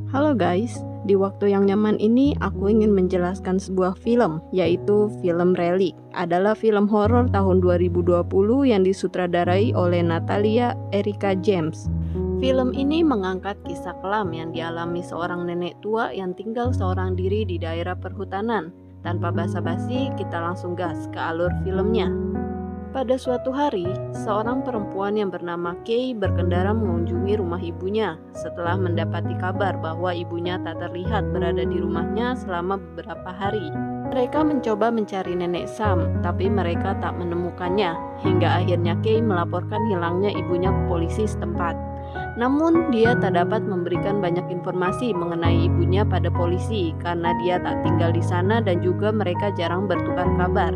Halo guys, di waktu yang nyaman ini aku ingin menjelaskan sebuah film, yaitu film Relic. Adalah film horor tahun 2020 yang disutradarai oleh Natalia Erica James. Film ini mengangkat kisah kelam yang dialami seorang nenek tua yang tinggal seorang diri di daerah perhutanan. Tanpa basa-basi, kita langsung gas ke alur filmnya. Pada suatu hari, seorang perempuan yang bernama Kay berkendara mengunjungi rumah ibunya setelah mendapati kabar bahwa ibunya tak terlihat berada di rumahnya selama beberapa hari. Mereka mencoba mencari nenek Sam, tapi mereka tak menemukannya, hingga akhirnya Kay melaporkan hilangnya ibunya ke polisi setempat. Namun, dia tak dapat memberikan banyak informasi mengenai ibunya pada polisi karena dia tak tinggal di sana dan juga mereka jarang bertukar kabar.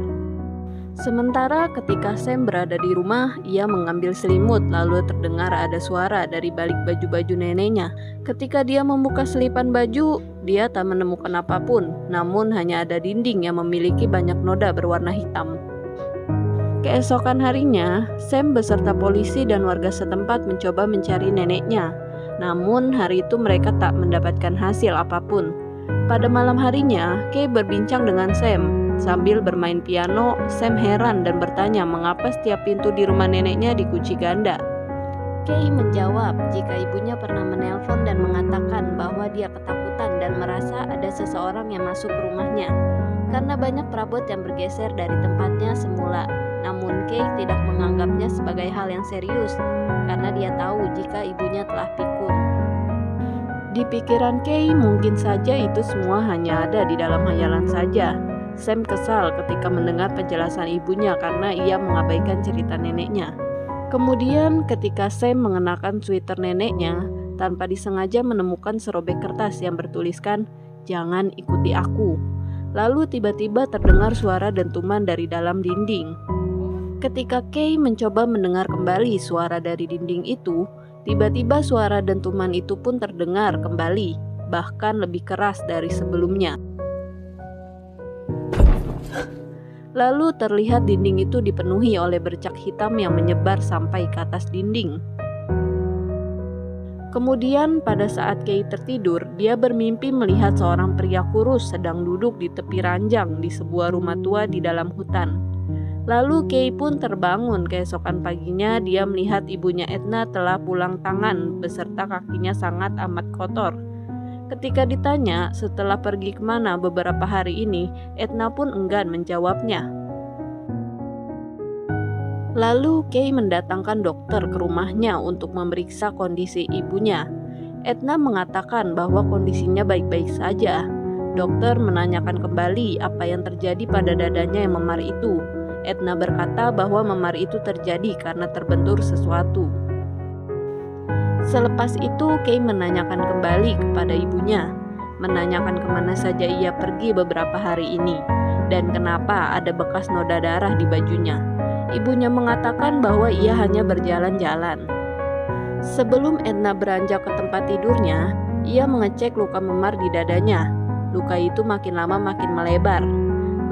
Sementara ketika Sam berada di rumah, ia mengambil selimut lalu terdengar ada suara dari balik baju-baju neneknya. Ketika dia membuka selipan baju, dia tak menemukan apapun, namun hanya ada dinding yang memiliki banyak noda berwarna hitam. Keesokan harinya, Sam beserta polisi dan warga setempat mencoba mencari neneknya. Namun hari itu mereka tak mendapatkan hasil apapun. Pada malam harinya, Kay berbincang dengan Sam. Sambil bermain piano, Sam heran dan bertanya mengapa setiap pintu di rumah neneknya dikunci ganda. Kay menjawab jika ibunya pernah menelpon dan mengatakan bahwa dia ketakutan dan merasa ada seseorang yang masuk ke rumahnya karena banyak perabot yang bergeser dari tempatnya semula. Namun Kay tidak menganggapnya sebagai hal yang serius karena dia tahu jika ibunya telah pikun. Di pikiran Kay mungkin saja itu semua hanya ada di dalam hayalan saja. Sam kesal ketika mendengar penjelasan ibunya karena ia mengabaikan cerita neneknya. Kemudian ketika Sam mengenakan sweater neneknya, tanpa disengaja menemukan serobek kertas yang bertuliskan, "Jangan ikuti aku." Lalu tiba-tiba terdengar suara dentuman dari dalam dinding. Ketika Kay mencoba mendengar kembali suara dari dinding itu, tiba-tiba suara dentuman itu pun terdengar kembali, bahkan lebih keras dari sebelumnya. Lalu terlihat dinding itu dipenuhi oleh bercak hitam yang menyebar sampai ke atas dinding. Kemudian pada saat Kay tertidur, dia bermimpi melihat seorang pria kurus sedang duduk di tepi ranjang di sebuah rumah tua di dalam hutan. Lalu Kay pun terbangun. Keesokan paginya dia melihat ibunya Edna telah pulang tangan beserta kakinya sangat amat kotor. Ketika ditanya setelah pergi kemana beberapa hari ini, Edna pun enggan menjawabnya. Lalu Kay mendatangkan dokter ke rumahnya untuk memeriksa kondisi ibunya. Edna mengatakan bahwa kondisinya baik-baik saja. Dokter menanyakan kembali apa yang terjadi pada dadanya yang memar itu. Edna berkata bahwa memar itu terjadi karena terbentur sesuatu. Selepas itu, Kay menanyakan kembali kepada ibunya, menanyakan kemana saja ia pergi beberapa hari ini, dan kenapa ada bekas noda darah di bajunya. Ibunya mengatakan bahwa ia hanya berjalan-jalan. Sebelum Edna beranjak ke tempat tidurnya, ia mengecek luka memar di dadanya. Luka itu makin lama makin melebar.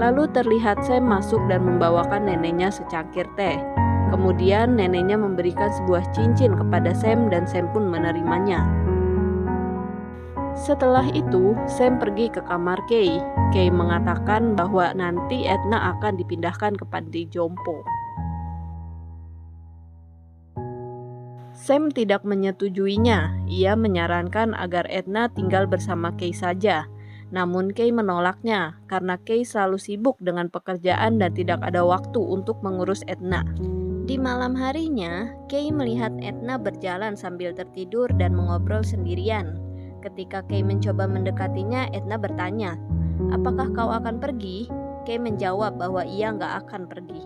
Lalu terlihat Sam masuk dan membawakan neneknya secangkir teh. Kemudian neneknya memberikan sebuah cincin kepada Sam dan Sam pun menerimanya. Setelah itu, Sam pergi ke kamar Kay. Kay mengatakan bahwa nanti Edna akan dipindahkan ke panti jompo. Sam tidak menyetujuinya. Ia menyarankan agar Edna tinggal bersama Kay saja. Namun Kay menolaknya karena Kay selalu sibuk dengan pekerjaan dan tidak ada waktu untuk mengurus Edna. Di malam harinya, Kay melihat Edna berjalan sambil tertidur dan mengobrol sendirian. Ketika Kay mencoba mendekatinya, Edna bertanya, "Apakah kau akan pergi?" Kay menjawab bahwa ia nggak akan pergi.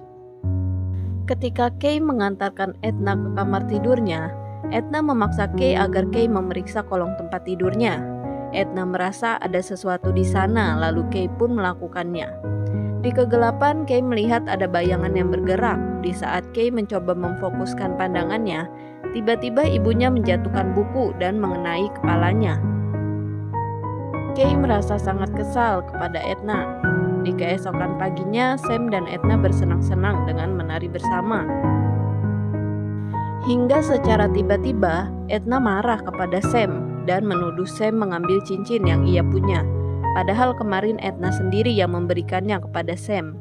Ketika Kay mengantarkan Edna ke kamar tidurnya, Edna memaksa Kay agar Kay memeriksa kolong tempat tidurnya. Edna merasa ada sesuatu di sana, lalu Kay pun melakukannya. Di kegelapan, Kay melihat ada bayangan yang bergerak. Di saat Kay mencoba memfokuskan pandangannya, tiba-tiba ibunya menjatuhkan buku dan mengenai kepalanya. Kay merasa sangat kesal kepada Edna. Di keesokan paginya, Sam dan Edna bersenang-senang dengan menari bersama. Hingga secara tiba-tiba, Edna marah kepada Sam. dan menuduh Sam mengambil cincin yang ia punya. Padahal kemarin Edna sendiri yang memberikannya kepada Sam.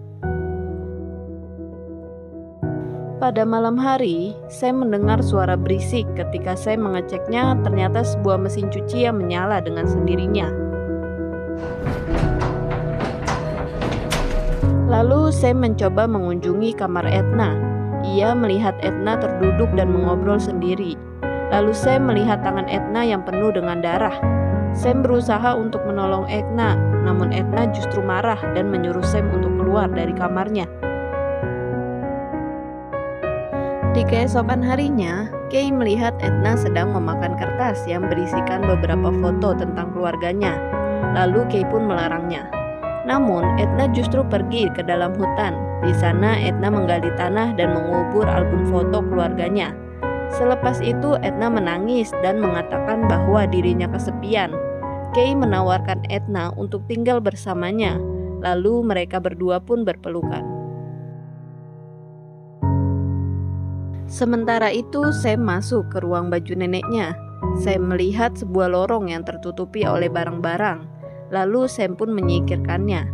Pada malam hari, Sam mendengar suara berisik. Ketika Sam mengeceknya, ternyata sebuah mesin cuci yang menyala dengan sendirinya. Lalu Sam mencoba mengunjungi kamar Edna. Ia melihat Edna terduduk dan mengobrol sendiri. Lalu Sam melihat tangan Edna yang penuh dengan darah. Sam berusaha untuk menolong Edna, namun Edna justru marah dan menyuruh Sam untuk keluar dari kamarnya. Di keesokan harinya, Kay melihat Edna sedang memakan kertas yang berisikan beberapa foto tentang keluarganya. Lalu Kay pun melarangnya. Namun, Edna justru pergi ke dalam hutan. Di sana, Edna menggali tanah dan mengubur album foto keluarganya. Selepas itu, Edna menangis dan mengatakan bahwa dirinya kesepian. Kay menawarkan Edna untuk tinggal bersamanya. Lalu mereka berdua pun berpelukan. Sementara itu, Sam masuk ke ruang baju neneknya. Sam melihat sebuah lorong yang tertutupi oleh barang-barang. Lalu Sam pun menyingkirkannya.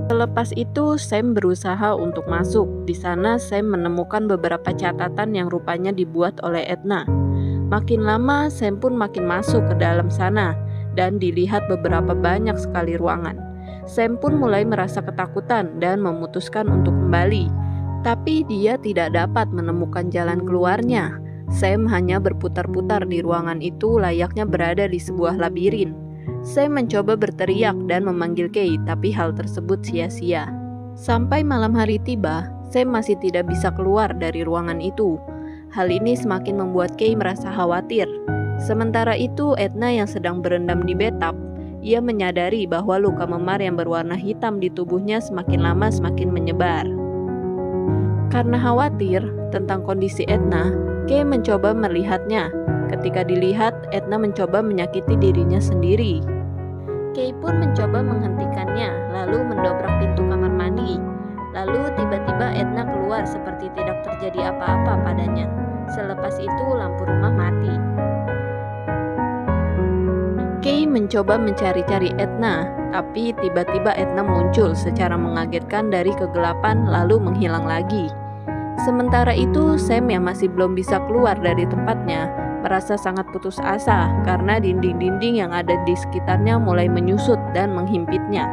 Selepas itu, Sam berusaha untuk masuk. Di sana, Sam menemukan beberapa catatan yang rupanya dibuat oleh Edna. Makin lama, Sam pun makin masuk ke dalam sana dan dilihat beberapa banyak sekali ruangan. Sam pun mulai merasa ketakutan dan memutuskan untuk kembali. Tapi dia tidak dapat menemukan jalan keluarnya. Sam hanya berputar-putar di ruangan itu layaknya berada di sebuah labirin. Sam mencoba berteriak dan memanggil Kay, tapi hal tersebut sia-sia. Sampai malam hari tiba, Sam masih tidak bisa keluar dari ruangan itu. Hal ini semakin membuat Kay merasa khawatir. Sementara itu, Edna yang sedang berendam di bathtub, ia menyadari bahwa luka memar yang berwarna hitam di tubuhnya semakin lama semakin menyebar. Karena khawatir tentang kondisi Edna, Kay mencoba melihatnya. Ketika dilihat, Edna mencoba menyakiti dirinya sendiri. Kay pun mencoba menghentikannya, lalu mendobrak pintu kamar mandi. Lalu tiba-tiba Edna keluar seperti tidak terjadi apa-apa padanya. Selepas itu lampu rumah mati. Kay mencoba mencari-cari Edna, tapi tiba-tiba Edna muncul secara mengagetkan dari kegelapan lalu menghilang lagi. Sementara itu, Sam yang masih belum bisa keluar dari tempatnya merasa sangat putus asa karena dinding-dinding yang ada di sekitarnya mulai menyusut dan menghimpitnya.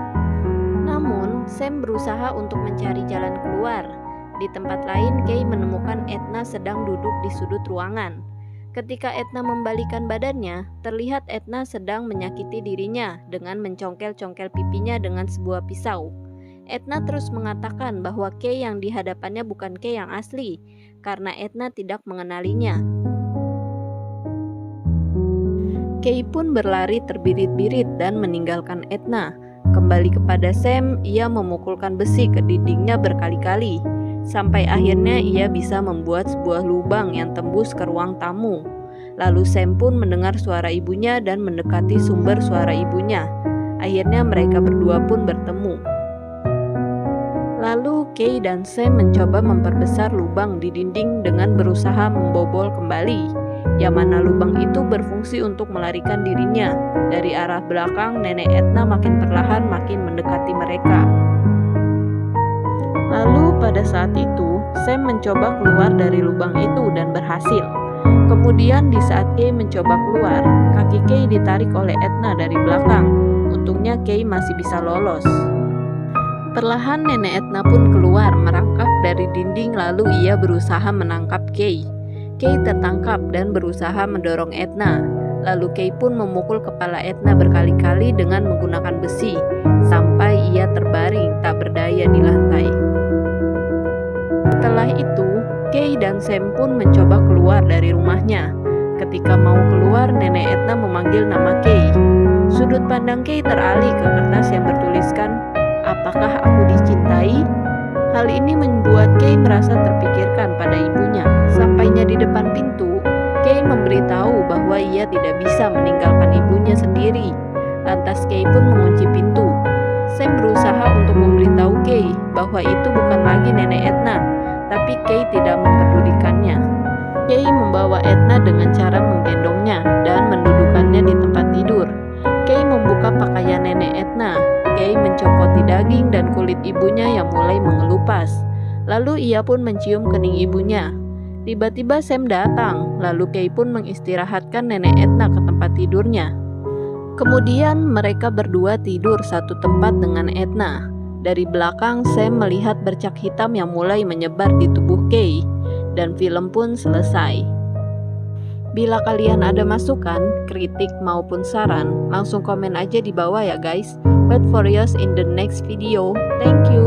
Namun, Sam berusaha untuk mencari jalan keluar. Di tempat lain, Kay menemukan Edna sedang duduk di sudut ruangan. Ketika Edna membalikan badannya, terlihat Edna sedang menyakiti dirinya dengan mencongkel-congkel pipinya dengan sebuah pisau. Edna terus mengatakan bahwa Kay yang di hadapannya bukan Kay yang asli, karena Edna tidak mengenalinya. Kay pun berlari terbirit-birit dan meninggalkan Edna. Kembali kepada Sam, ia memukulkan besi ke dindingnya berkali-kali. Sampai akhirnya ia bisa membuat sebuah lubang yang tembus ke ruang tamu. Lalu Sam pun mendengar suara ibunya dan mendekati sumber suara ibunya. Akhirnya mereka berdua pun bertemu. Lalu Kay dan Sam mencoba memperbesar lubang di dinding dengan berusaha membobol kembali, yang mana lubang itu berfungsi untuk melarikan dirinya. Dari arah belakang, nenek Edna makin perlahan makin mendekati mereka. Lalu pada saat itu, Sam mencoba keluar dari lubang itu dan berhasil. Kemudian di saat Kay mencoba keluar, kaki Kay ditarik oleh Edna dari belakang. Untungnya Kay masih bisa lolos. Perlahan nenek Edna pun keluar merangkak dari dinding lalu ia berusaha menangkap Kay. Kay tertangkap dan berusaha mendorong Edna. Lalu Kay pun memukul kepala Edna berkali-kali dengan menggunakan besi, sampai ia terbaring tak berdaya di lantai. Setelah itu, Kay dan Sam pun mencoba keluar dari rumahnya. Ketika mau keluar, nenek Edna memanggil nama Kay. Sudut pandang Kay teralih ke kertas yang bertuliskan, "Apakah aku dicintai?" Hal ini membuat Kay merasa terpikirkan pada ibunya. Sampainya di depan pintu, Kay memberitahu bahwa ia tidak bisa meninggalkan ibunya sendiri. Lantas Kay pun mengunci pintu. Sam berusaha untuk memberitahu Kay bahwa itu bukan lagi nenek Edna, tapi Kay tidak memperdulikannya. Kay membawa Edna dengan cara menggendongnya dan ibunya yang mulai mengelupas. Lalu ia pun mencium kening ibunya. Tiba-tiba Sam datang, lalu Kay pun mengistirahatkan nenek Edna ke tempat tidurnya. Kemudian mereka berdua tidur satu tempat dengan Edna. Dari belakang Sam melihat bercak hitam yang mulai menyebar di tubuh Kay, dan film pun selesai. Bila kalian ada masukan, kritik maupun saran, langsung komen aja di bawah ya guys. Wait for us in the next video. Thank you.